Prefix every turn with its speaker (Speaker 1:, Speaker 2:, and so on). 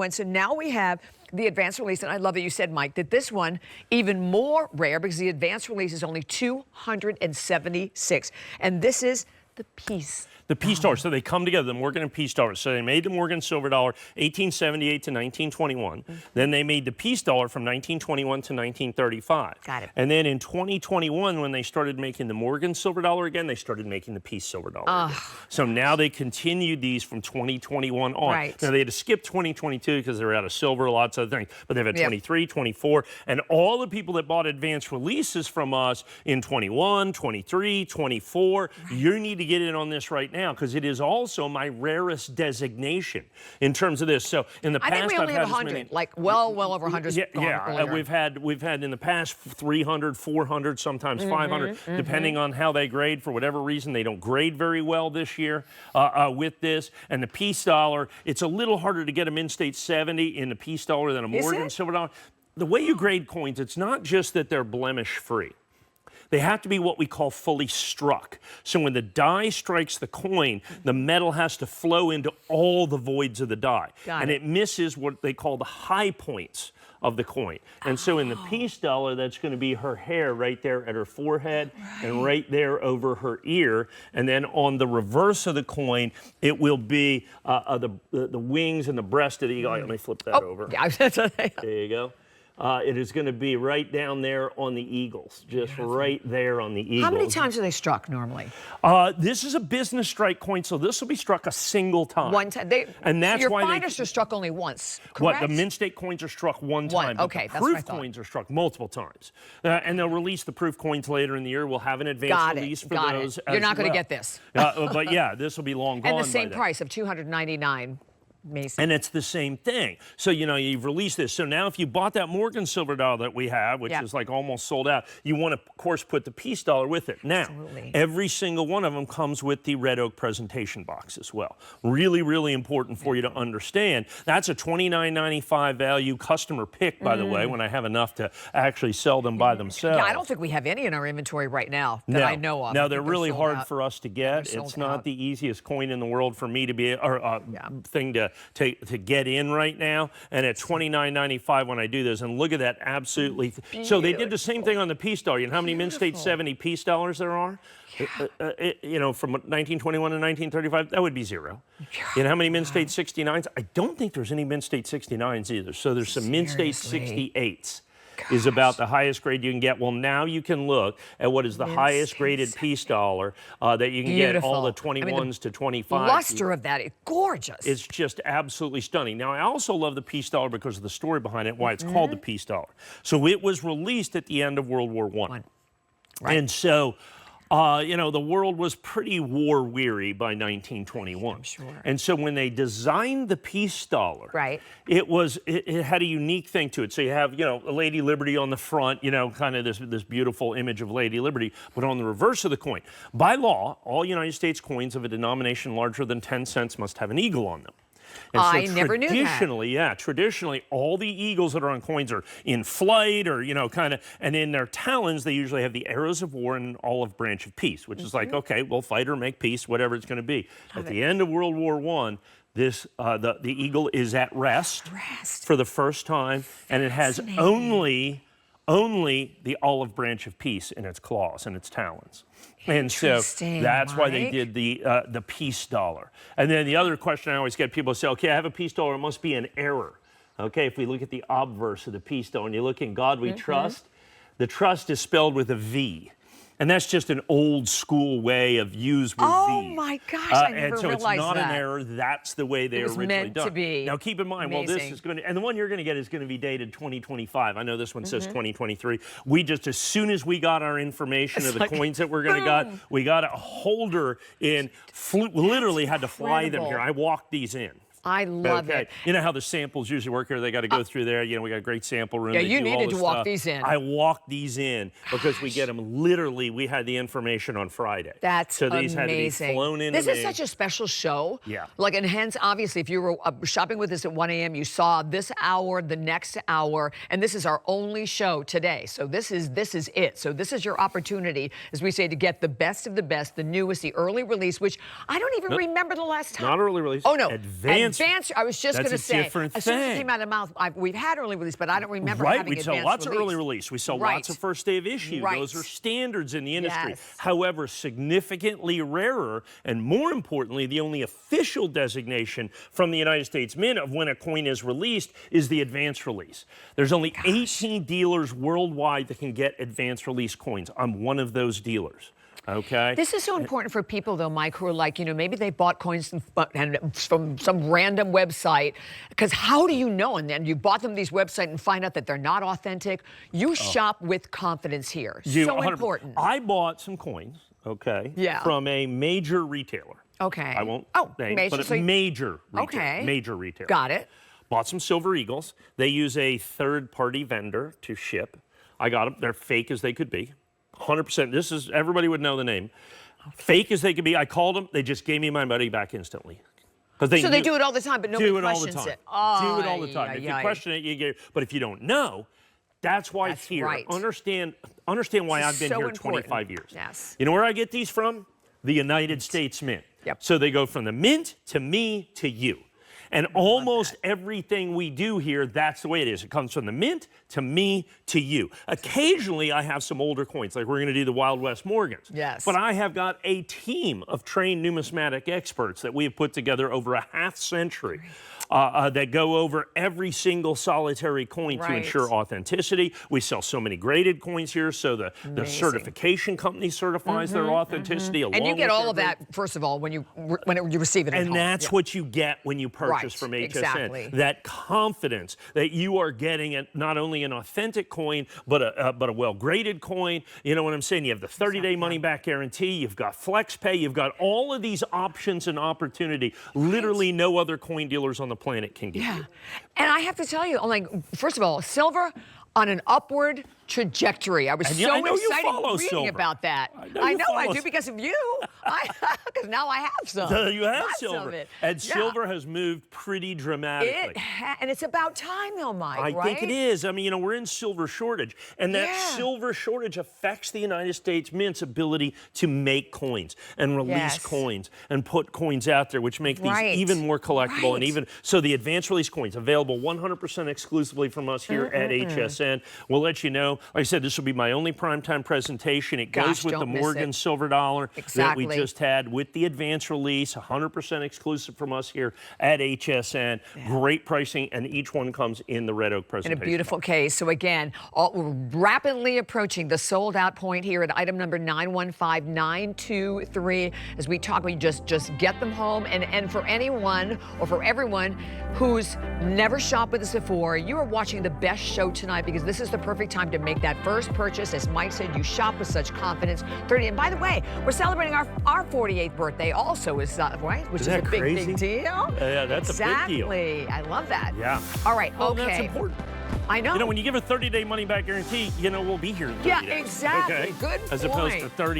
Speaker 1: one. So now we have the advanced release, and I love that you said, Mike, that this one even more rare because the advanced release is only 276, and this is the Peace.
Speaker 2: The Peace Dollar. So they come together, the Morgan and Peace Dollar. So they made the Morgan Silver Dollar 1878 to 1921. Then they made the Peace Dollar from 1921 to 1935.
Speaker 1: Got it.
Speaker 2: And then in 2021, when they started making the Morgan Silver Dollar again, they started making the Peace Silver Dollar again. So now they continued these from 2021 on.
Speaker 1: Right.
Speaker 2: Now they had to skip 2022 because they were out of silver, lots of other things. But they've had 23, 24, and all the people that bought advanced releases from us in 21, 23, 24, you need to get in on this right now, because it is also my rarest designation in terms of this. So in the past,
Speaker 1: I think we only have 100, like well over 100.
Speaker 2: We've had in the past 300, 400, sometimes 500, depending on how they grade. For whatever reason, they don't grade very well this year with this. And the Peace Dollar, it's a little harder to get a Mint-State 70 in the Peace Dollar than a Morgan Silver Dollar. The way you grade coins, it's not just that they're blemish-free. They have to be what we call fully struck. So when the die strikes the coin, the metal has to flow into all the voids of the die. And it misses what they call the high points of the coin. And so in the Peace Dollar, that's going to be her hair right there at her forehead and right there over her ear. And then on the reverse of the coin, it will be the wings and the breast of the eagle. Let me flip that over. There you go. It is going to be right down there on the eagles, just right there on the eagles.
Speaker 1: How many times are they struck normally?
Speaker 2: This is a business strike coin, so this will be struck a single time.
Speaker 1: One time.
Speaker 2: And that's
Speaker 1: your
Speaker 2: why
Speaker 1: finest are struck only once, correct?
Speaker 2: What, the Mint-State coins are struck one time.
Speaker 1: Okay,
Speaker 2: but
Speaker 1: that's
Speaker 2: the
Speaker 1: what I
Speaker 2: proof
Speaker 1: thought.
Speaker 2: coins are struck multiple times. And they'll release the proof coins later in the year. We'll have an advanced release for those as
Speaker 1: You're not going to
Speaker 2: well.
Speaker 1: get this.
Speaker 2: But yeah, this will be long gone.
Speaker 1: And the same
Speaker 2: by then.
Speaker 1: price of $299. Amazing.
Speaker 2: And it's the same thing. So, you know, you've released this. So now if you bought that Morgan Silver Dollar that we have, which is like almost sold out, you want to, of course, put the Peace Dollar with it. Now, every single one of them comes with the Red Oak presentation box as well. Really, really important for you to understand. That's a $29.95 value customer pick, by the way, when I have enough to actually sell them by themselves.
Speaker 1: Yeah, I don't think we have any in our inventory right now that I know of.
Speaker 2: No, they're really hard for us to get. It's not the easiest coin in the world for me to be, or thing to get in right now, and at $29.95 when I do this, and look at that, absolutely. So they did the same thing on the Peace Dollar. You know how many Mint-State 70 Peace Dollars there are? You know, from 1921 to 1935, that would be zero. You know how many Mint-State 69s? I don't think there's any Mint-State 69s either. So there's some Mint-State 68s. Is about the highest grade you can get. Well, now you can look at what is the highest graded Peace Dollar that you can get, all the 21s to 25s.
Speaker 1: Luster of that, it's gorgeous.
Speaker 2: It's just absolutely stunning. Now, I also love the Peace Dollar because of the story behind it, why it's called the Peace Dollar. So it was released at the end of World War I. And so, you know, the world was pretty war-weary by 1921.
Speaker 1: I'm sure.
Speaker 2: And so when they designed the Peace Dollar, it had a unique thing to it. So you have, you know, a Lady Liberty on the front, you know, kind of this beautiful image of Lady Liberty, but on the reverse of the coin. By law, all United States coins of a denomination larger than 10 cents must have an eagle on them. And so
Speaker 1: I never knew that.
Speaker 2: Traditionally, all the eagles that are on coins are in flight or, you know, kind of, and in their talons, they usually have the arrows of war and an olive branch of peace, which is like, okay, we'll fight or make peace, whatever it's going to be. At the end of World War I, this, the eagle is at rest for the first time, and it has only the olive branch of peace in its claws and its talons. And so that's why they did the Peace Dollar. And then the other question I always get, people say, okay, I have a Peace Dollar, it must be an error. Okay, if we look at the obverse of the Peace Dollar and you look in God We Trust, the trust is spelled with a V. And that's just an old school way of use with V.
Speaker 1: Oh my gosh, I never realized that.
Speaker 2: And so it's not an error, that's the way they originally
Speaker 1: meant
Speaker 2: done.
Speaker 1: To be.
Speaker 2: Now keep in mind, well, this is going to, and the one you're going to get is going to be dated 2025. I know this one says 2023. We just, as soon as we got our information of the coins that we're going to get, we got a holder in, literally had to fly them here. I walked these in.
Speaker 1: I love it.
Speaker 2: You know how the samples usually work here? They got to go through there. You know, we got a great sample room.
Speaker 1: Yeah, you needed to walk these in.
Speaker 2: I walked these in because we get them literally. We had the information on Friday.
Speaker 1: That's
Speaker 2: so these had to be flown in.
Speaker 1: This is such a special show.
Speaker 2: Yeah.
Speaker 1: Like, and hence, obviously, if you were shopping with us at 1 a.m., you saw this hour, the next hour, and this is our only show today. So this is it. So this is your opportunity, as we say, to get the best of the best, the newest, the early release, which I don't even remember the last time.
Speaker 2: Not early release.
Speaker 1: Oh no.
Speaker 2: Advanced
Speaker 1: advanced. I was just going to say,
Speaker 2: different
Speaker 1: as soon as it
Speaker 2: thing.
Speaker 1: came out of the mouth, we've had early release, but I don't remember
Speaker 2: Right,
Speaker 1: having
Speaker 2: we sell
Speaker 1: advanced
Speaker 2: lots of
Speaker 1: release.
Speaker 2: early release. We sell
Speaker 1: Right.
Speaker 2: lots of first day of issue.
Speaker 1: Right.
Speaker 2: Those are standards in the industry.
Speaker 1: Yes.
Speaker 2: However, significantly rarer, and more importantly, the only official designation from the United States Mint of when a coin is released is the advanced release. There's only 18 dealers worldwide that can get advanced release coins. I'm one of those dealers. Okay.
Speaker 1: This is so important for people, though, Mike, who are like, maybe they bought coins from some random website. Because how do you know? And then you bought them these websites and find out that they're not authentic. You shop with confidence here. So
Speaker 2: 100%.
Speaker 1: important.
Speaker 2: I bought some coins, okay, from a major retailer.
Speaker 1: Okay.
Speaker 2: I won't name,
Speaker 1: major,
Speaker 2: but
Speaker 1: so
Speaker 2: a major retailer.
Speaker 1: Okay.
Speaker 2: Major retailer.
Speaker 1: Got it.
Speaker 2: Bought some Silver Eagles. They use a third-party vendor to ship. I got them. They're fake as they could be. 100%. This is, everybody would know the name. Fake as they could be. I called them. They just gave me my money back instantly.
Speaker 1: So they do it all the time, but nobody questions it.
Speaker 2: Do it all the time. If you question it, you get. But if you don't know, that's why it's here.
Speaker 1: Right.
Speaker 2: Understand why I've been here 25 years.
Speaker 1: Yes.
Speaker 2: You know where I get these from? The United States Mint.
Speaker 1: Yep.
Speaker 2: So they go from the mint to me to you. And almost everything we do here, that's the way it is. It comes from the mint to me to you. Occasionally, I have some older coins, like we're going to do the Wild West Morgans.
Speaker 1: Yes.
Speaker 2: But I have got a team of trained numismatic experts that we have put together over a half century that go over every single solitary coin to ensure authenticity. We sell so many graded coins here, so the certification company certifies their authenticity.
Speaker 1: And you get all of that, first of all, when you receive it at home.
Speaker 2: And that's what you get when you purchase from HSN.
Speaker 1: Exactly.
Speaker 2: That confidence that you are getting not only an authentic coin, but a well-graded coin. You know what I'm saying? You have the 30-day money-back guarantee. You've got flex pay. You've got all of these options and opportunity. Literally no other coin dealers on the planet can give you.
Speaker 1: And I have to tell you, like, first of all, silver on an upward trajectory. I was so excited reading about that. I know I do because of you. Because now I have some.
Speaker 2: You have
Speaker 1: Lots
Speaker 2: silver.
Speaker 1: of it.
Speaker 2: And silver has moved pretty dramatically.
Speaker 1: And it's about time, though, Mike,
Speaker 2: I think it is. I mean, we're in silver shortage. And that silver shortage affects the United States Mint's ability to make coins and release coins and put coins out there, which make these even more collectible. And even so, the advanced release coins available 100% exclusively from us here at HSN. We'll let you know. Like I said, this will be my only primetime presentation. It goes with the Morgan silver dollar that we just had with the advanced release, 100% exclusive from us here at HSN. Great pricing, and each one comes in the red oak presentation.
Speaker 1: In a beautiful case. So again, we're rapidly approaching the sold out point here at item number 915923. As we talk, we just get them home. And for anyone or for everyone who's never shopped with us before, you are watching the best show tonight because this is the perfect time to make that first purchase. As Mike said, you shop with such confidence. 30. And by the way, we're celebrating our 48th birthday also, which is a big deal.
Speaker 2: Yeah, that's a big deal.
Speaker 1: Exactly. I love that.
Speaker 2: Yeah.
Speaker 1: All right.
Speaker 2: Well, that's important.
Speaker 1: I know.
Speaker 2: When you give a 30-day money-back guarantee, we'll be here in 30 days.
Speaker 1: Yeah, exactly.
Speaker 2: Okay?
Speaker 1: Good
Speaker 2: As
Speaker 1: point.
Speaker 2: opposed to 30